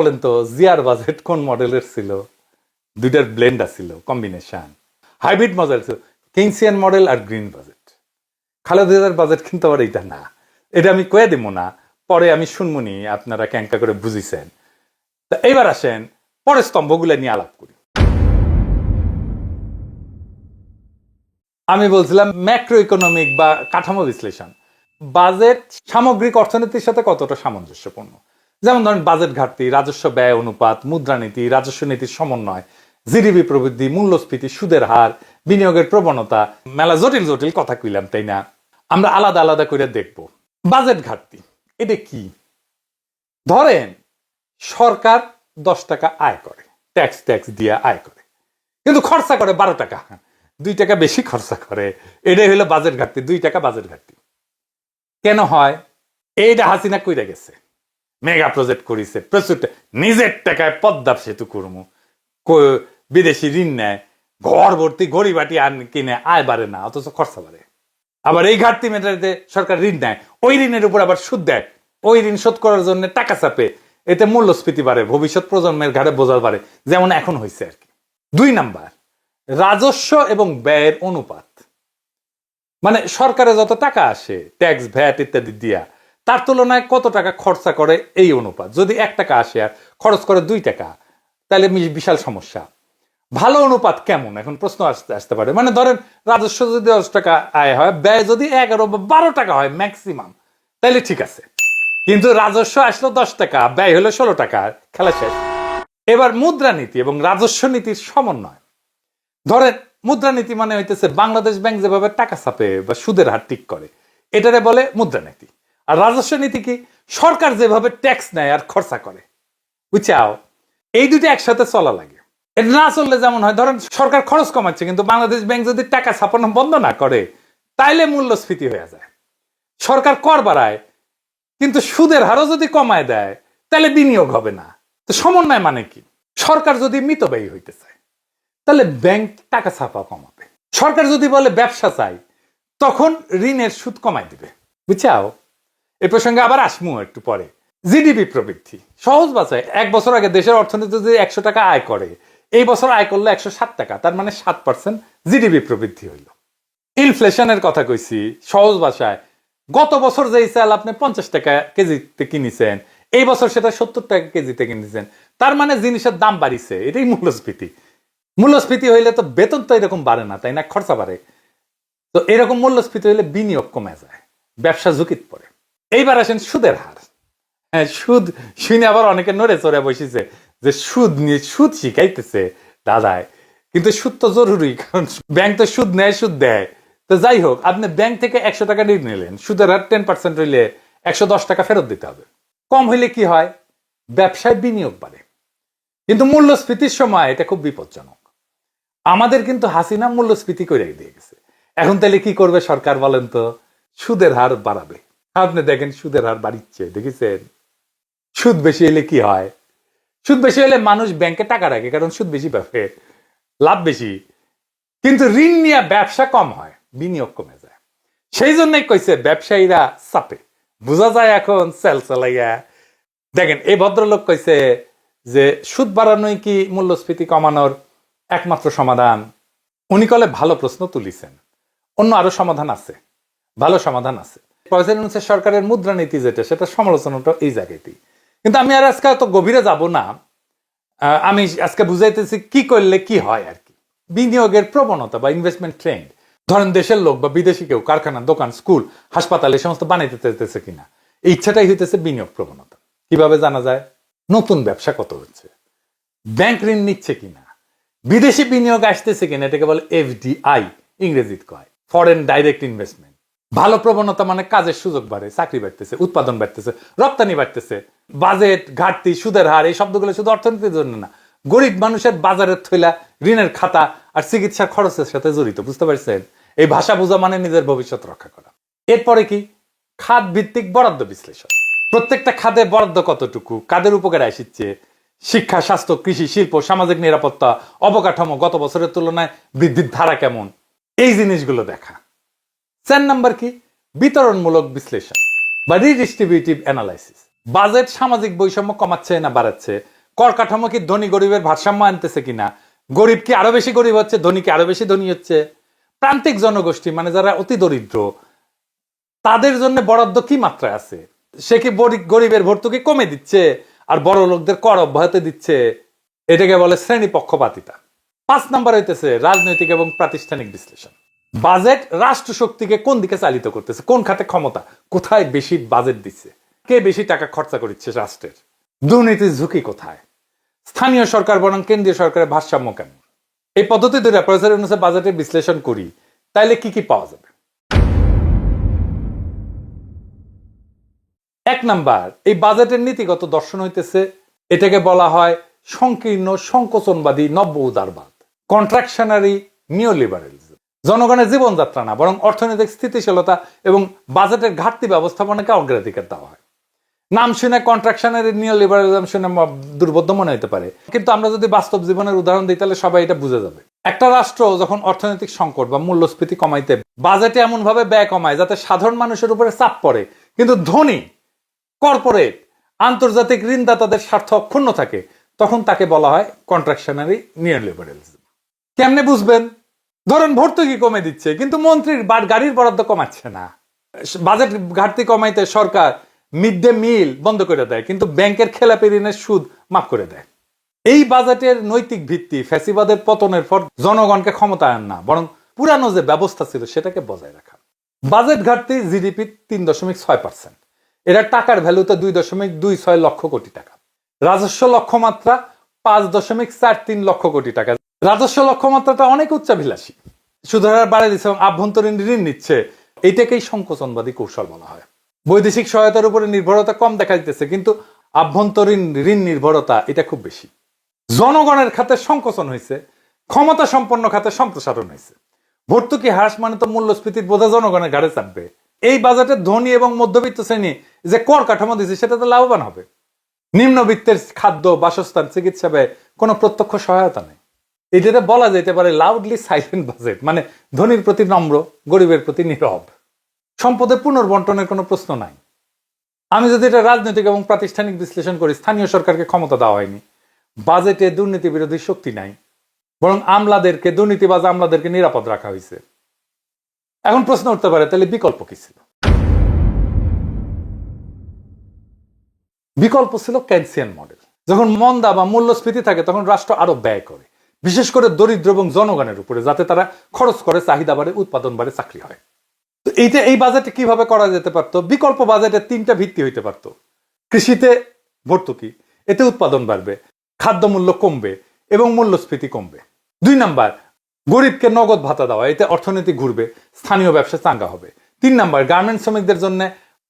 বলেন তো জিয়ার বাজেট কোন মডেলের ছিল? দুইটার ব্লেন্ড আছিল, কম্বিনেশন, হাইব্রিড মডেল ছিল, কেইনসিয়ান মডেল আর গ্রিন বাজেট। খালেদার বাজেট কিন্তু আবার এটা না, এটা আমি কয়ে দিব না, পরে আমি শুনমুনি আপনারা ক্যাঙ্কা করে বুঝিছেন। তা এবার আসেন পরের স্তম্ভগুলো নিয়ে আলাপ করি। আমি বলছিলাম ম্যাক্রো ইকোনমিক বা কাঠামো বিশ্লেষণ, বাজেট সামগ্রিক অর্থনীতির সাথে কতটা সামঞ্জস্যপূর্ণ। যেমন ধরেন বাজেট ঘাটতি, রাজস্ব ব্যয় অনুপাত, মুদ্রানীতি, রাজস্ব নীতির সমন্বয়, জিডিপি প্রবৃদ্ধি, মূল্যস্ফীতি, সুদের হার, বিনিয়োগের প্রবণতা, মেলা জটিল জটিল কথা কইলাম, তাই না? আমরা আলাদা আলাদা করে দেখব। বাজেট ঘাটতি এটা কি? ধরেন সরকার 10 টাকা আয় করে, ট্যাক্স দিয়ে আয় করে, কিন্তু খরচা করে 12 টাকা, 2 টাকা বেশি খরচা করে। এটাই হলো বাজেট ঘাটতি, 2 টাকা বাজেট ঘাটতি। কেন হয়? এইটা হাসিনা কইরা গেছে, মেগা প্রজেক্ট করিছে, প্রচুর নিজের টাকায় পদ্মা সেতু করমু, বিদেশি ঋণ নেয়, ঘর ভর্তি গড়িবাটি আন কিনে, আয় বাড়ে না অথচ খরচা বাড়ে। আবার এই ঘাটতি মেটাতে সরকার ঋণ নেয়, ওই ঋণের উপর আবার সুদ দেয়, ওই ঋণ শোধ করার জন্য টাকা চাপে, এতে মূল্যস্ফীতি বাড়ে, ভবিষ্যৎ প্রজন্মের ঘাড়ে বোঝা বাড়ে, যেমন এখন হয়েছে আর কি। 2 নাম্বার, রাজস্ব এবং ব্যয়ের অনুপাত, মানে সরকারে যত টাকা আসে ট্যাক্স ভ্যাট ইত্যাদি দিয়া, তার তুলনায় কত টাকা খরচা করে এই অনুপাত। যদি 1 টাকা আসে আর খরচ করে 2 টাকা, তাহলে বিশাল সমস্যা। ভালো অনুপাত কেমন? এখন প্রশ্ন আসতে পারে। মানে ধরেন রাজস্ব যদি 10 টাকা আয় হয়, ব্যয় যদি 11 বা 12 টাকা হয় ম্যাক্সিমাম, তাহলে ঠিক আছে। কিন্তু রাজস্ব আসলো 10 টাকা, ব্যয় হলো 16 টাকা, খেলা শেষ। এবার মুদ্রানীতি এবং রাজস্ব নীতির সমন্বয়। ধরেন মুদ্রানীতি মানে হইতেছে বাংলাদেশ ব্যাংক যেভাবে টাকা ছাপে বা সুদের হার ঠিক করে, এটারে বলে মুদ্রানীতি। আর রাজস্ব নীতি কি? সরকার যেভাবে ট্যাক্স নেয় আর খরচা করে, বুঝছাও? এই দুটো একসাথে চলা লাগে। এটা না চললে যেমন হয়, ধরেন সরকার খরচ কমাচ্ছে কিন্তু বাংলাদেশ ব্যাংক যদি টাকা ছাপানো বন্ধ না করে, তাইলে মূল্যস্ফীতি হয়ে যায়। সরকার কর বাড়ায় কিন্তু সুদের হারও যদি কমায় দেয়, তাহলে বিনিয়োগ হবে না। তো সমন্বয় মানে কি? সরকার যদি মিতব্যয়ী হইতে চায়, তাহলে ব্যাংক টাকা ছাপা কমাবে। সরকার যদি বলে ব্যবসা চাই, তখন ঋণের সুদ কমাই দিবে, বুঝছাও? এ প্রসঙ্গে আবার আসমু একটু পরে। জিডিপি প্রবৃদ্ধি সহজ বাঁচায়। 1 বছর আগে দেশের অর্থনীতি যদি 100 টাকা আয় করে, এই বছর আয় করলে 107 টাকা, তার মানে 7% জিডিপি প্রবৃদ্ধি হইল। ইনফ্লেশনের কথা কইছি সহজ ভাষায়। গত বছর যেই চাল আপনি 50 টাকা কেজিতে কিনেছেন, এই বছর সেটা 70 টাকা কেজিতে কিনেছেন, তার মানে জিনিসের দাম বাড়িছে। এটাই মূল্যস্ফীতি। মূল্যস্ফীতি হইলে তো বেতন তো এরকম বাড়ে না, তাই না? খরচা বাড়ে। তো এরকম মূল্যস্ফীতি হইলে বিনিয়োগ কমে যায়, ব্যবসা ঝুঁকিতে পড়ে। এইবার আসেন সুদের হার। হ্যাঁ, সুদ শুনে আবার অনেকে নড়ে চড়ে বসেছে যে সুদ নিয়ে, সুদ শিখাইতেছে দাদায়। কিন্তু সুদ তো জরুরি, কারণ ব্যাংক তো সুদ নেয়, সুদ দেয়। তো যাই হোক, আপনি ব্যাংক থেকে 100 টাকা ঋণ নিলেন, সুদের হার 10% হইলে 110 টাকা ফেরত দিতে হবে। কম হইলে কি হয়? ব্যবসায় বিনিয়োগ বাড়ে। কিন্তু মূল্যস্ফীতির সময় এটা খুব বিপজ্জনক। আমাদের কিন্তু হাসিনা মূল্যস্ফীতি করে দিয়ে গেছে। এখন তাহলে কি করবে সরকার বলেন তো? সুদের হার বাড়াবে। আপনি দেখেন সুদের হার বাড়িচ্ছে, দেখেছেন? সুদ বেশি হলে কি হয়? সুদ বেশি হলে মানুষ ব্যাংকে টাকা রাখে, কারণ সুদ বেশি পাবে, লাভ বেশি। কিন্তু ঋণ নিয়ে ব্যবসা কম হয়, বিনিয়োগ কমে যায়। সেই জন্যই কইছে ব্যবসায়ীরা চাপে, বোঝা যায় এখন সেল চালাইয়া। দেখেন এই ভদ্রলোক কইছে যে সুদ বাড়ানোই কি মূল্যস্ফীতি কমানোর একমাত্র সমাধান? উনি কলে ভালো প্রশ্ন তুলিছেন, অন্য আরো সমাধান আছে, ভালো সমাধান আছে। সরকারের মুদ্রানীতি যেটা, সেটা সমালোচনাটা এই জায়গাতেই। কিন্তু আমি আর আজকে অত গভীরে যাব না। আমি আজকে বুঝাইতেছি কি করলে কি হয় আর কি। বিনিয়োগের প্রবণতা বা ইনভেস্টমেন্ট ট্রেন্ড। ধরেন দেশের লোক বা বিদেশি কেউ কারখানা, দোকান, স্কুল, হাসপাতাল এই সমস্ত বানাইতে চাইতেছে কিনা, এই ইচ্ছাটাই হইতেছে বিনিয়োগ প্রবণতা। কিভাবে জানা যায়? নতুন ব্যবসা কত হচ্ছে, ব্যাংক ঋণ নিচ্ছে কিনা, বিদেশি বিনিয়োগ আসতেছে কিনা, এটাকে বলে এফডিআই ইংরেজিতে কয়, ফরেন ডাইরেক্ট ইনভেস্টমেন্ট। ভালো প্রবণতা মানে কাজের সুযোগ বাড়ে, চাকরি বাড়তেছে, উৎপাদন বাড়তেছে, রপ্তানি বাড়তেছে। বাজেট ঘাটতি, সুদের হার, এই শব্দগুলো শুধু অর্থনীতির জন্য না, গরিব মানুষের বাজারের থইলা, ঋণের খাতা আর চিকিৎসার খরচের সাথে জড়িত, বুঝতে পারছেন? এই ভাষা বোঝা মানে নিজের ভবিষ্যৎ রক্ষা করা। এরপরে কি? খাত ভিত্তিক বরাদ্দ বিশ্লেষণ। প্রত্যেকটা খাতে বরাদ্দ কতটুকু, কাদের উপকারে আসছে, শিক্ষা, স্বাস্থ্য, কৃষি, শিল্প, সামাজিক নিরাপত্তা, অবকাঠামো গত বছরের তুলনায় বৃদ্ধির ধারা কেমন, এই জিনিসগুলো দেখা। 4 নাম্বার কি? বিতরণমূলক বিশ্লেষণ বা রিডিস্ট্রিবিউটিভ অ্যানালাইসিস। বাজেট সামাজিক বৈষম্য কমাচ্ছে না বাড়াচ্ছে? কর কাঠামো কি ধনী গরিবের ভারসাম্য আনতেছে কিনা? গরিব কি আরো বেশি গরিব হচ্ছে, ধনী কি আরো বেশি ধনী হচ্ছে? প্রান্তিক জনগোষ্ঠী মানে যারা অতি দরিদ্র, তাদের জন্য বরাদ্দ কি মাত্রায় আছে? সে কি গরিবের ভর্তুকি কমে দিচ্ছে আর বড় লোকদের কর অব্যাহতি দিচ্ছে? এটাকে বলে শ্রেণী পক্ষপাতিতা। 5 নাম্বার হইতেছে রাজনৈতিক এবং প্রাতিষ্ঠানিক বিশ্লেষণ। বাজেট রাষ্ট্র শক্তিকে কোন দিকে চালিত করতেছে, কোন খাতে ক্ষমতা, কোথায় বেশি বাজেট দিচ্ছে, কে বেশি টাকা খরচা করছে রাষ্ট্রের, দুর্নীতির ঝুঁকি কোথায়, স্থানীয় সরকার বনাম কেন্দ্রীয় সরকারের ভারসাম্য কেমন। এই পদ্ধতি ধরে প্রফেসর ইউনূসের বাজেটের বিশ্লেষণ করি, তাইলে কি কি পাওয়া যাবে? 1 নাম্বার, এই বাজেটের নীতিগত দর্শন হইতেছে, এটাকে বলা হয় সংকীর্ণ সংকোচনবাদী নব্য উদারবাদ, কন্ট্রাকশনারি নিওলিবারালিজম। জনগণের জীবনযাত্রা না, বরং অর্থনৈতিক স্থিতিশীলতা এবং বাজেটের ঘাটতি ব্যবস্থাপনাকে অগ্রাধিকার দেওয়া হয়। নাম শুনে কন্ট্রাকশনারি নিওলিবারালিজম শুনে দুর্বোধ্য মনে হতে পারে, কিন্তু আমরা যদি বাস্তব জীবনের উদাহরণ দিই তাহলে সবাই এটা বুঝে যাবে। একটা রাষ্ট্র যখন অর্থনৈতিক সংকট বা মূল্যস্ফীতি কমাইতে বাজেটে এমন ভাবে ব্যয় কমায় যাতে সাধারণ মানুষের উপরে চাপ পড়ে, কিন্তু ধনী, কর্পোরেট, আন্তর্জাতিক ঋণদাতাদের স্বার্থ অক্ষুণ্ণ থাকে, তখন তাকে বলা হয় কন্ট্রাকশনারি নিওলিবারালিজম। কেমনে বুঝবেন? ধরেন ভর্তুকি কমে দিচ্ছে কিন্তু মন্ত্রীর গাড়ির বরাদ্দ কমাচ্ছে না। বাজেট ঘাটতি কমাইতে সরকার মিড ডে মিল বন্ধ করে দেয় কিন্তু ব্যাংকের খেলাপি ঋণের সুদ মাফ করে দেয়। এই বাজেটের নৈতিক ভিত্তি ফ্যাসিবাদের পতনের পর জনগণকে ক্ষমতায়ন না, বরং পুরানো যে ব্যবস্থা ছিল সেটাকে বজায় রাখা। বাজেট ঘাটতি জিডিপি 3.6%, এরা টাকার ভ্যালুতে 2.26 লক্ষ কোটি টাকা। রাজস্ব লক্ষ্যমাত্রা 5.43 লক্ষ কোটি টাকা। রাজস্ব লক্ষ্যমাত্রাটা অনেক উচ্চাভিলাষী, সুদের হার বাড়িয়ে দিচ্ছে এবং আভ্যন্তরীণ ঋণ নিচ্ছে। এইটাকেই সংকোচনবাদী কৌশল বলা হয়। বৈদেশিক সহায়তার উপরে নির্ভরতা কম দেখা দিতেছে, কিন্তু আভ্যন্তরীণ ঋণ নির্ভরতা এটা খুব বেশি। জনগণের খাতে সংকোচন হয়েছে, ক্ষমতা সম্পন্ন খাতে সম্প্রসারণ হয়েছে। ভর্তুকি হ্রাস মানে তো মূল্যস্ফীতির বোঝা জনগণের ঘাড়ে চাপবে। এই বাজেটে ধনী এবং মধ্যবিত্ত শ্রেণী যে কর কাঠামো দিচ্ছে সেটাতে লাভবান হবে। নিম্নবিত্তের খাদ্য, বাসস্থান, চিকিৎসা ব্যয় কোনো প্রত্যক্ষ সহায়তা নেই। এটাতে বলা যেতে পারে লাউডলি সাইলেন্ট বাজেট, মানে ধনীর প্রতি নম্র, গরিবের প্রতি নীরব। সম্পদের পুনর্বন্টনের কোনো প্রশ্ন নাই। আমি যদি এটা রাজনৈতিক এবং প্রাতিষ্ঠানিক বিশ্লেষণ করি, স্থানীয় সরকারকে ক্ষমতা দেওয়া হয়নি, বাজেটে দুর্নীতি বিরোধী শক্তি নাই, বরং দুর্নীতিবাজ আমলাদেরকে নিরাপদ রাখা হয়েছে। এখন প্রশ্ন উঠতে পারে, তাহলে বিকল্প কি ছিল? বিকল্প ছিল কেনসিয়ান মডেল। যখন মন্দা বা মূল্যস্ফীতি থাকে তখন রাষ্ট্র আরো ব্যয় করে, বিশেষ করে দরিদ্র এবং জনগণের উপরে, যাতে তারা খরচ করে, চাহিদা বাড়ে, উৎপাদন বাড়ে, চাকরি হয়। তো এই বাজেটে কিভাবে করা যেতে পারতো? বিকল্প বাজেটের 3টা ভিত্তি হইতে পারতো। কৃষিতে ভর্তুকি, এতে উৎপাদন বাড়বে, খাদ্য মূল্য কমবে এবং মূল্যস্ফীতি কমবে। 2 নাম্বার, গরিবকে নগদ ভাতা দেওয়া, এতে অর্থনীতি ঘুরবে, স্থানীয় ব্যবসা চাঙ্গা হবে। 3 নাম্বার, গার্মেন্ট শ্রমিকদের জন্য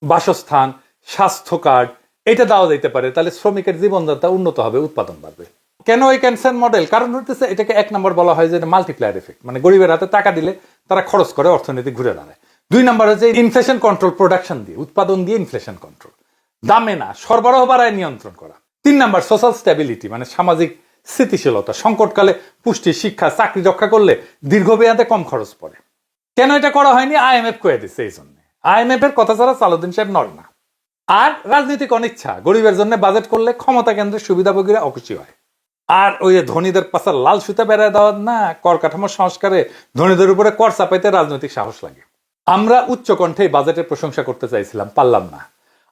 বাসস্থান, স্বাস্থ্য কার্ড, এটা দেওয়া যেতে পারে, তাহলে শ্রমিকের জীবনযাত্রা উন্নত হবে, উৎপাদন বাড়বে। কেন এই ক্যান্সার মডেল? কারণ হচ্ছে এটাকে 1 নম্বর বলা হয় যে মাল্টিপ্লায়ার এফেক্ট, মানে গরিবের হাতে টাকা দিলে তারা খরচ করে, অর্থনীতি ঘুরে দাঁড়ায়। 2 নাম্বার হচ্ছে ইনফ্লেশন কন্ট্রোল, প্রোডাকশন দিয়ে, উৎপাদন দিয়ে ইনফ্লেশন কন্ট্রোল, দামে না সরবরাহ বাড়ায় নিয়ন্ত্রণ করা। 3 নাম্বার সোশ্যাল স্ট্যাবিলিটি, মানে সামাজিক স্থিতিশীলতা, সংকটকালে পুষ্টি, শিক্ষা, চাকরি রক্ষা করলে দীর্ঘমেয়াদে কম খরচ পড়ে। কেন এটা করা হয়নি? IMF কয়ে দিচ্ছে। এই জন্য IMF এর কথা ছাড়া সালাউদ্দিন সাহেব নড়ে না। আর রাজনৈতিক অনিচ্ছা, গরিবের জন্য বাজেট করলে ক্ষমতা কেন্দ্রের সুবিধাভোগীরা অখুশি হয়। আর ওই ধনীদের পাশে লাল সুতা বেড়ায় দেওয়া না, কর কাঠামো সংস্কারে ধনীদের উপরে কর চাপাইতে রাজনৈতিক সাহস লাগে। আমরা উচ্চ কণ্ঠে বাজেটের প্রশংসা করতে চাইছিলাম, পারলাম না।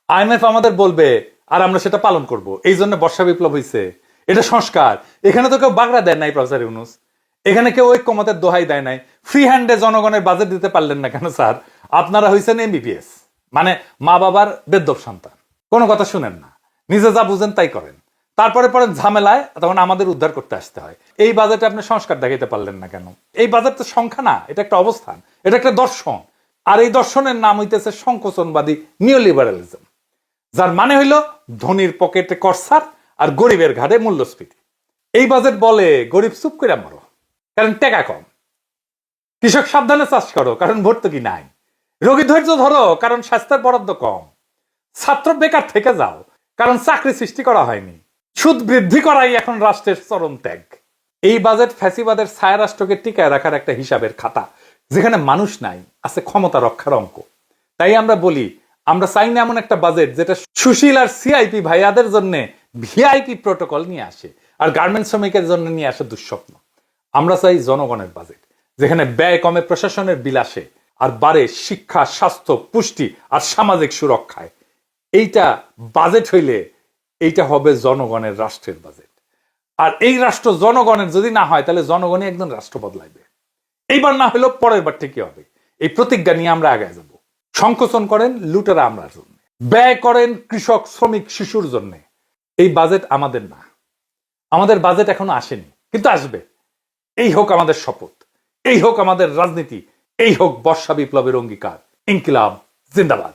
IMF আমাদের বলবে আর আমরা সেটা পালন করব। এই জন্য বর্ষা বিপ্লব হয়েছে, এটা সংস্কার। এখানে তো কেউ বাগড়া দেয় নাই প্রফেসর ইউনূস, এখানে কেউ ঐক্যমতের দোহাই দেয় নাই। ফ্রি হ্যান্ডে জনগণের বাজেট দিতে পারলেন না কেন স্যার? আপনারা হয়েছেন MBBS, মানে মা বাবার বেদ্যপ সন্তান, কোনো কথা শুনেন না, নিজে যা বুঝেন তাই করেন, তারপরে পরে ঝামেলায় তখন আমাদের উদ্ধার করতে আসতে হয়। এই বাজেটে আপনি সংস্কার দেখাইতে পারলেন না কেন? এই বাজেট তো সংখ্যা না, এটা একটা অবস্থান, এটা একটা দর্শন। আর এই দর্শনের নাম হইতেছে সংকোচনবাদী নিওলিবারালিজম, যার মানে হইল ধনীর পকেটে করসার আর গরিবের ঘাড়ে মূল্যস্ফীতি। এই বাজেট বলে গরিব চুপ করে মরো, কারণ টাকা কম। কৃষক সাবধানে চাষ করো, কারণ ভর্তুকি নাই। রোগী ধৈর্য ধরো, কারণ স্বাস্থ্যের বরাদ্দ কম। ছাত্র বেকার থেকে যাও, কারণ চাকরি সৃষ্টি করা হয়নি। সুদ বৃদ্ধি করাই এখন রাষ্ট্রের চরম ত্যাগ। এই বাজেট ফ্যাসিবাদের ছায়া রাষ্ট্রকে টিকায় রাখার একটা হিসাবের খাতা, যেখানে মানুষ নাই, আছে ক্ষমতা রক্ষার অঙ্ক। তাই আমরা বলি আমরা চাই না এমন একটা বাজেট যেটা সুশীল আর সিআইপি ভাইয়াদের জন্য ভিআইপি প্রোটোকল নিয়ে আসে আর গার্মেন্টস শ্রমিকের জন্য নিয়ে আসে দুঃস্বপ্ন। আমরা চাই জনগণের বাজেট, যেখানে ব্যয় কমে প্রশাসনের বিলাসে আর বাড়ে শিক্ষা, স্বাস্থ্য, পুষ্টি আর সামাজিক সুরক্ষায়। এইটা বাজেট হইলে এইটা হবে জনগণের রাষ্ট্রের বাজেট। আর এই রাষ্ট্র জনগণের যদি না হয়, তাহলে জনগণই একদম রাষ্ট্র বদলাইবে। এইবার না হলেও পরের বার ঠিকই হবে। এই প্রতিজ্ঞা নিয়ে আমরা আগে যাব। সংকোচন করেন লুটেরা আমলার জন্য, ব্যয় করেন কৃষক, শ্রমিক, শিশুর জন্য। এই বাজেট আমাদের না, আমাদের বাজেট এখনো আসেনি, কিন্তু আসবে। এই হোক আমাদের শপথ, এই হোক আমাদের রাজনীতি, এই হোক বর্ষা বিপ্লবের অঙ্গীকার। ইনকিলাব জিন্দাবাদ।